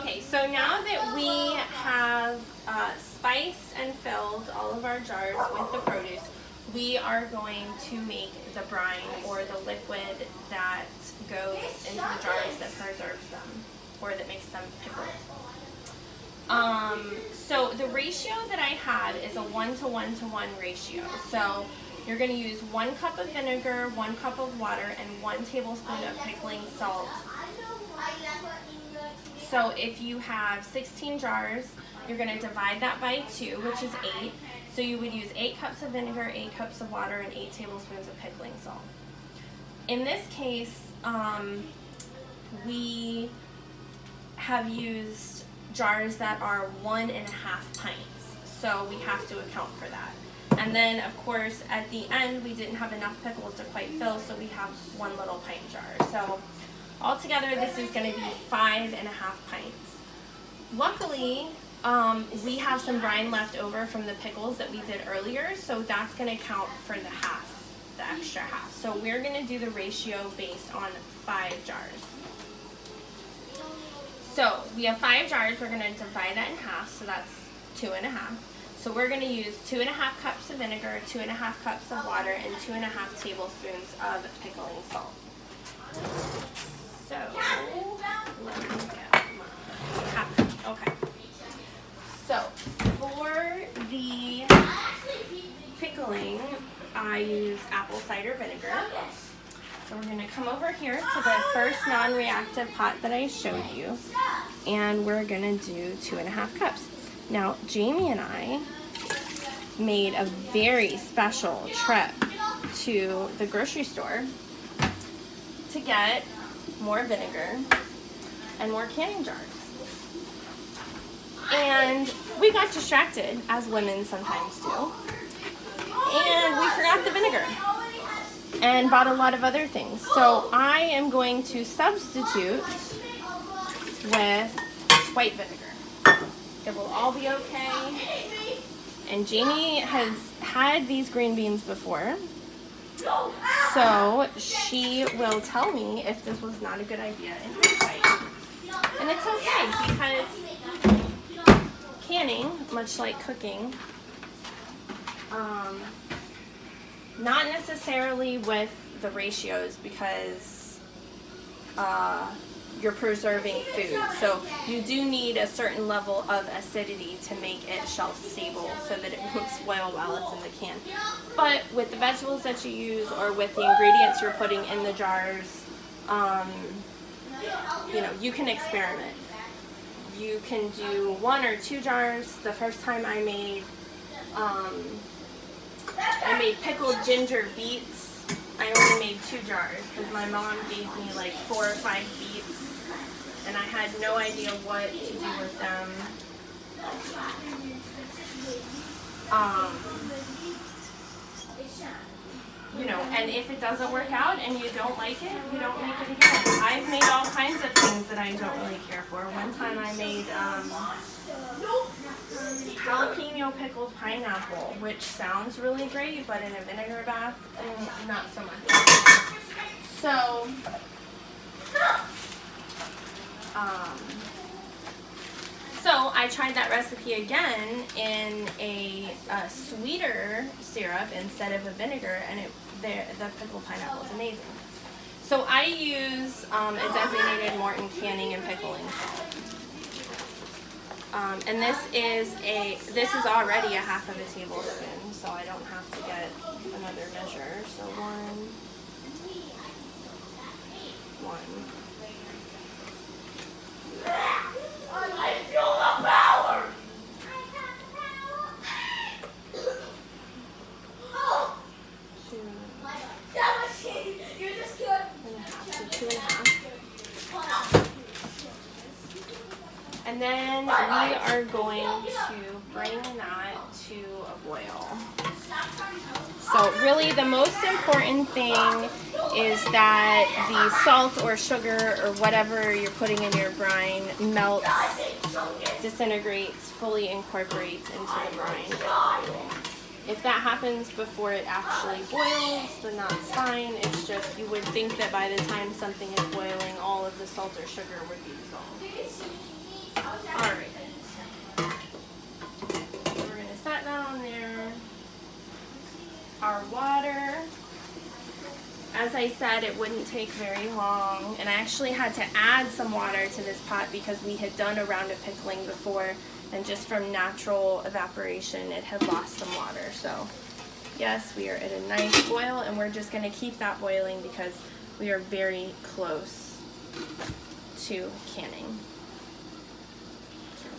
Okay, so now that we have spiced and filled all of our jars with the produce, we are going to make the brine, or the liquid that goes into the jars that preserves them, or that makes them pickled. So the ratio that I have is a 1:1:1 ratio. So you're going to use 1 cup of vinegar, 1 cup of water, and 1 tablespoon of pickling salt. So if you have 16 jars, you're going to divide that by 2, which is 8. So you would use 8 cups of vinegar, 8 cups of water, and 8 tablespoons of pickling salt. In this case, we have used jars that are 1.5 pints. So we have to account for that. And then, of course, at the end, we didn't have enough pickles to quite fill, so we have 1 little pint jar. So altogether, this is going to be 5.5 pints. Luckily, we have some brine left over from the pickles that we did earlier, so that's going to count for the extra half. So we're going to do the ratio based on 5 jars. So we have 5 jars, we're going to divide that in half, so that's 2.5. So we're going to use 2.5 cups of vinegar, 2.5 cups of water, and 2.5 tablespoons of pickling salt. So, let me get my half cup. Okay. So, for the pickling, I use apple cider vinegar. So we're going to come over here to the first non-reactive pot that I showed you, and we're going to do 2.5 cups. Now, Jamie and I made a very special trip to the grocery store to get more vinegar and more canning jars. And we got distracted, as women sometimes do, and we forgot the vinegar and bought a lot of other things. So I am going to substitute with white vinegar. It will all be okay. And Jamie has had these green beans before, so she will tell me if this was not a good idea in hindsight. And it's okay, because canning, much like cooking, not necessarily with the ratios, because you're preserving food. So you do need a certain level of acidity to make it shelf stable so that it won't spoil while it's in the can. But with the vegetables that you use, or with the ingredients you're putting in the jars, you know, you can experiment. You can do 1 or 2 jars. The first time I made pickled ginger beets. I only made 2 jars because my mom gave me like 4 or 5 beets, and I had no idea what to do with them. You know, and if it doesn't work out and you don't like it, you don't make it again. I've made all kinds of things that I don't really care for. One time I made jalapeno pickled pineapple, which sounds really great, but in a vinegar bath, not so much. So I tried that recipe again in a sweeter syrup instead of a vinegar, and the pickled pineapple is amazing. So I use a designated Morton canning and pickling salt. And this is already a half of a tablespoon, so I don't have to get another measure. So one. I feel the power! You're just good. 2.5. And then we are going to bring that to a boil. So really the most important thing is that the salt or sugar or whatever you're putting in your brine melts, disintegrates, fully incorporates into the brine. If that happens before it actually boils, then that's fine. It's just, you would think that by the time something is boiling, all of the salt or sugar would be dissolved. Alright. We're going to set that on there. Our water. As I said, it wouldn't take very long, and I actually had to add some water to this pot because we had done a round of pickling before, and just from natural evaporation it had lost some water. So yes, we are at a nice boil, and we're just going to keep that boiling because we are very close to canning.